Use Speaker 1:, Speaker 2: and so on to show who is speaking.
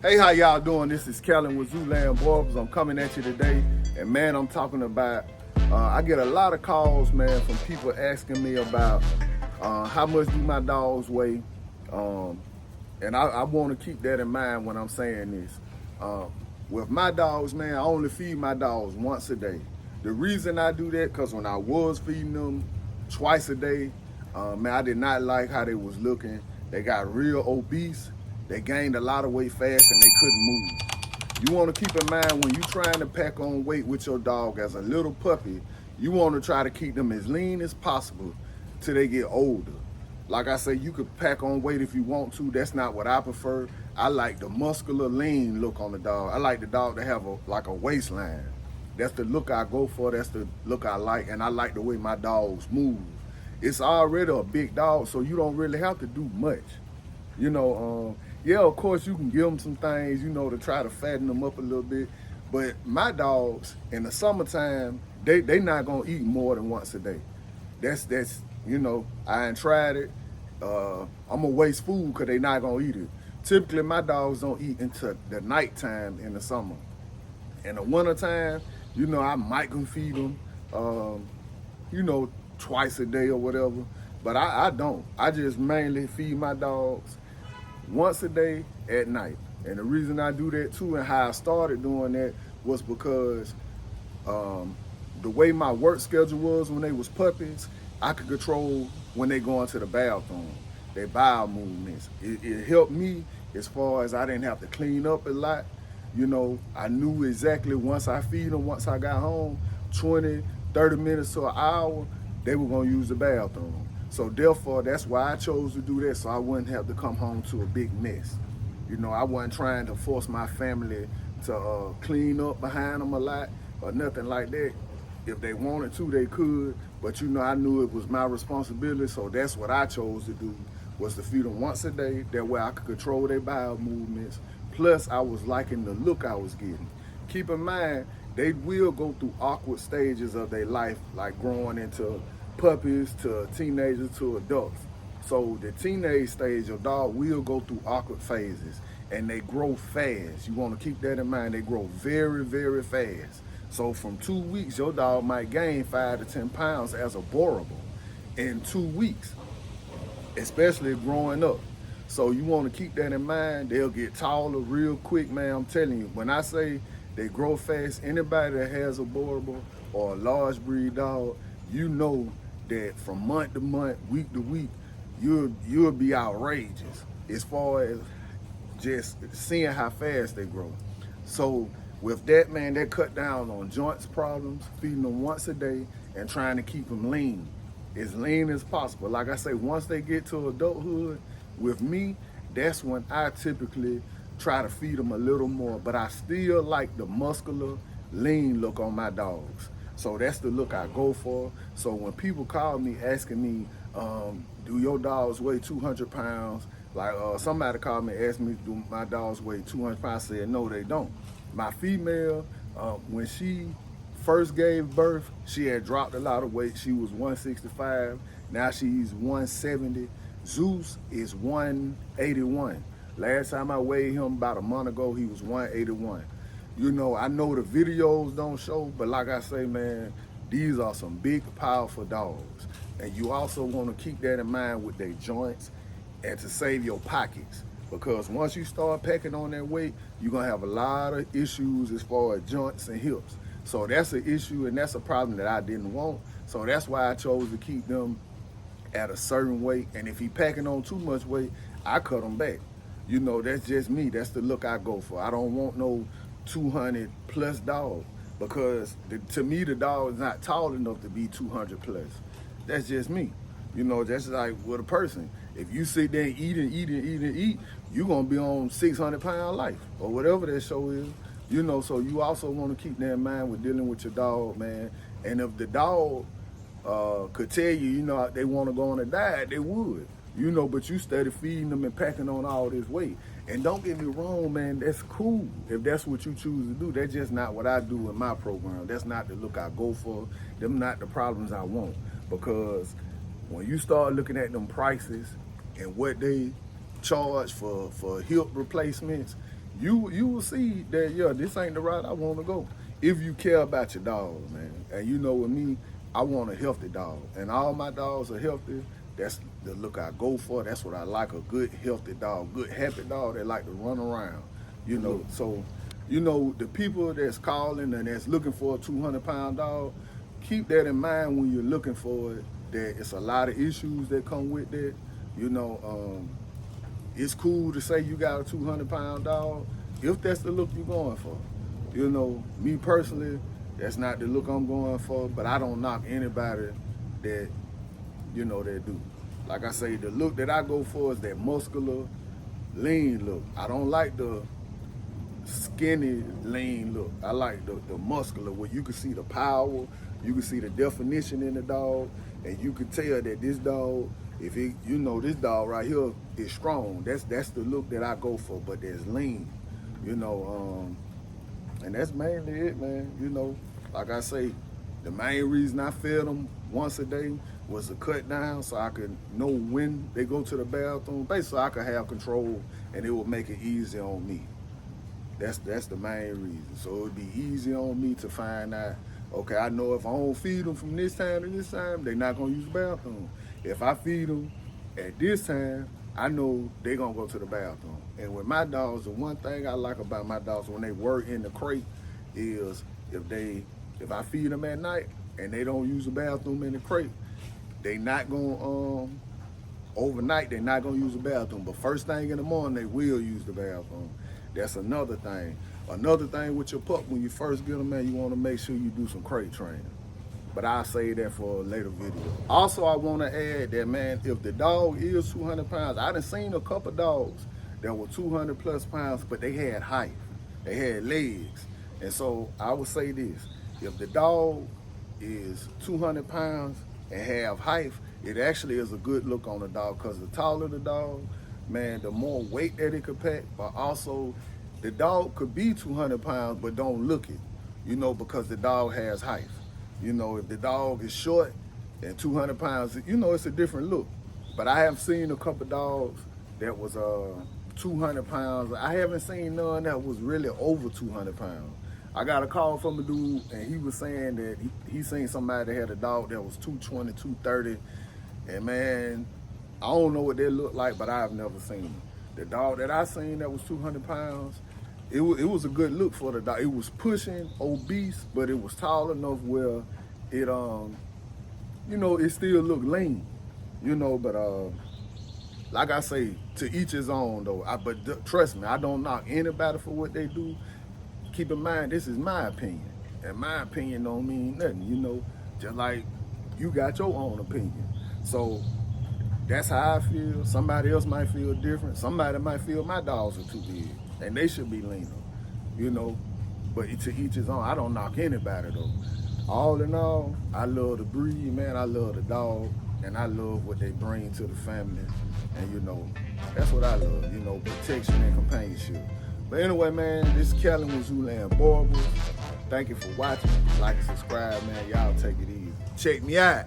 Speaker 1: Hey, how y'all doing? This is Kellen with ZuLand Boerboels. I'm coming at you today, and man, I'm talking about. I get a lot of calls, man, from people asking me about how much do my dogs weigh, and I want to keep that in mind when I'm saying this. With my dogs, man, I only feed my dogs once a day. The reason I do that, because when I was feeding them twice a day, man, I did not like how they was looking. They got real obese. They gained a lot of weight fast and they couldn't move. You want to keep in mind when you're trying to pack on weight with your dog as a little puppy, you want to try to keep them as lean as possible till they get older. Like I say, you could pack on weight if you want to. That's not what I prefer. I like the muscular, lean look on the dog. I like the dog to have like a waistline. That's the look I go for. That's the look I like, and I like the way my dogs move. It's already a big dog, so you don't really have to do much. Yeah, of course you can give them some things, to try to fatten them up a little bit. But my dogs in the summertime, they not gonna eat more than once a day. That's I ain't tried it. I'm gonna waste food because they not gonna eat it. Typically, my dogs don't eat until the nighttime in the summer. In the wintertime, I might can feed them, um, twice a day or whatever. But I don't. I just mainly feed my dogs once a day at night. And the reason I do that too and how I started doing that was because the way my work schedule was when they was puppies, I could control when they go into the bathroom, their bowel movements. It helped me as far as I didn't have to clean up a lot. I knew exactly once I feed them, once I got home, 20, 30 minutes to an hour, they were gonna use the bathroom. So therefore, that's why I chose to do that, so I wouldn't have to come home to a big mess. I wasn't trying to force my family to clean up behind them a lot or nothing like that. If they wanted to, they could, but I knew it was my responsibility, so that's what I chose to do, was to feed them once a day. That way I could control their bowel movements. Plus, I was liking the look I was getting. Keep in mind, they will go through awkward stages of their life, like growing into puppies to teenagers to adults. So the teenage stage, your dog will go through awkward phases and they grow fast. You want to keep that in mind. They grow very, very fast. So from 2 weeks, your dog might gain 5 to 10 pounds as a Boerboel in 2 weeks, especially growing up. So you want to keep that in mind. They'll get taller real quick, man. I'm telling you, when I say they grow fast, anybody that has a Boerboel or a large breed dog, you know that from month to month, week to week, you'll be outrageous as far as just seeing how fast they grow. So with that, man, that cut down on joints problems, feeding them once a day and trying to keep them as lean as possible. Like I say, once they get to adulthood, with me, that's when I typically try to feed them a little more, but I still like the muscular, lean look on my dogs. So that's the look I go for. So when people call me asking me, do your dogs weigh 200 pounds? Like somebody called me and asked me, do my dogs weigh 200 pounds? I said, no, they don't. My female, when she first gave birth, she had dropped a lot of weight. She was 165. Now she's 170. Zeus is 181. Last time I weighed him about a month ago, he was 181. I know the videos don't show, but like I say, man, these are some big, powerful dogs. And you also want to keep that in mind with their joints and to save your pockets. Because once you start packing on that weight, you're going to have a lot of issues as far as joints and hips. So that's an issue, and that's a problem that I didn't want. So that's why I chose to keep them at a certain weight. And if he packing on too much weight, I cut him back. That's just me. That's the look I go for. I don't want no 200 plus dog, because to me the dog is not tall enough to be 200 plus. That's just me. That's like with a person. If you sit there and eat and eat and eat and eat, you're gonna be on 600-pound life or whatever that show is. So you also want to keep that in mind with dealing with your dog, man. And if the dog could tell you, they want to go on a diet, they would. But you steady feeding them and packing on all this weight. And don't get me wrong, man, that's cool if that's what you choose to do. That's just not what I do in my program. That's not the look I go for. Them not the problems I want. Because when you start looking at them prices and what they charge for hip replacements, you will see that, yeah, this ain't the route I want to go. If you care about your dog, man. And you know, with me, I want a healthy dog. And all my dogs are healthy. That's the look I go for. That's what I like, a good, healthy dog, good, happy dog that like to run around. You know, so, you know, the people that's calling and that's looking for a 200-pound dog, keep that in mind when you're looking for it, that it's a lot of issues that come with that. You know, it's cool to say you got a 200-pound dog if that's the look you're going for. You know, me personally, that's not the look I'm going for, but I don't knock anybody that, you know, that do. Like I say, the look that I go for is that muscular, lean look. I don't like the skinny, lean look. I like the muscular, where you can see the power, you can see the definition in the dog, and you can tell that this dog, if it, you know, this dog right here is strong. That's the look that I go for, but there's lean, you know, and that's mainly it, man. You know, like I say, the main reason I fed them once a day was to cut down so I could know when they go to the bathroom. Basically, I could have control, and it would make it easy on me. That's the main reason. So it would be easy on me to find out, okay, I know if I don't feed them from this time to this time, they're not gonna use the bathroom. If I feed them at this time, I know they're gonna go to the bathroom. And with my dogs, the one thing I like about my dogs when they work in the crate is if I feed them at night and they don't use the bathroom in the crate, they not gonna, overnight, they're not gonna use the bathroom. But first thing in the morning, they will use the bathroom. That's another thing. Another thing with your pup, when you first get them, man, you want to make sure you do some crate training. But I'll say that for a later video. Also, I want to add that, man, if the dog is 200 pounds, I done seen a couple dogs that were 200 plus pounds, but they had height, they had legs. And so I would say this, if the dog is 200 pounds and have height, it actually is a good look on the dog, because the taller the dog, man, the more weight that it could pack, but also the dog could be 200 pounds but don't look it, you know, because the dog has height. You know, if the dog is short and 200 pounds, you know, it's a different look. But I have seen a couple dogs that was 200 pounds. I haven't seen none that was really over 200 pounds. I got a call from a dude, and he was saying that he seen somebody that had a dog that was 220, 230, and man, I don't know what they look like, but I've never seen them. The dog that I seen that was 200 pounds, it was a good look for the dog. It was pushing obese, but it was tall enough where it, you know, it still looked lean, you know, but like I say, to each his own though. But trust me, I don't knock anybody for what they do. Keep in mind, this is my opinion, and my opinion don't mean nothing, you know, just like you got your own opinion. So that's how I feel. Somebody else might feel different. Somebody might feel my dogs are too big and they should be leaner, you know. But to each his own. I don't knock anybody though. All in all, I love the breed, man. I love the dog, and I love what they bring to the family. And you know, that's what I love, you know, protection and companionship. But anyway, man, this is Kellen with ZuLand Boerboels. Thank you for watching. Like and subscribe, man. Y'all take it easy. Check me out.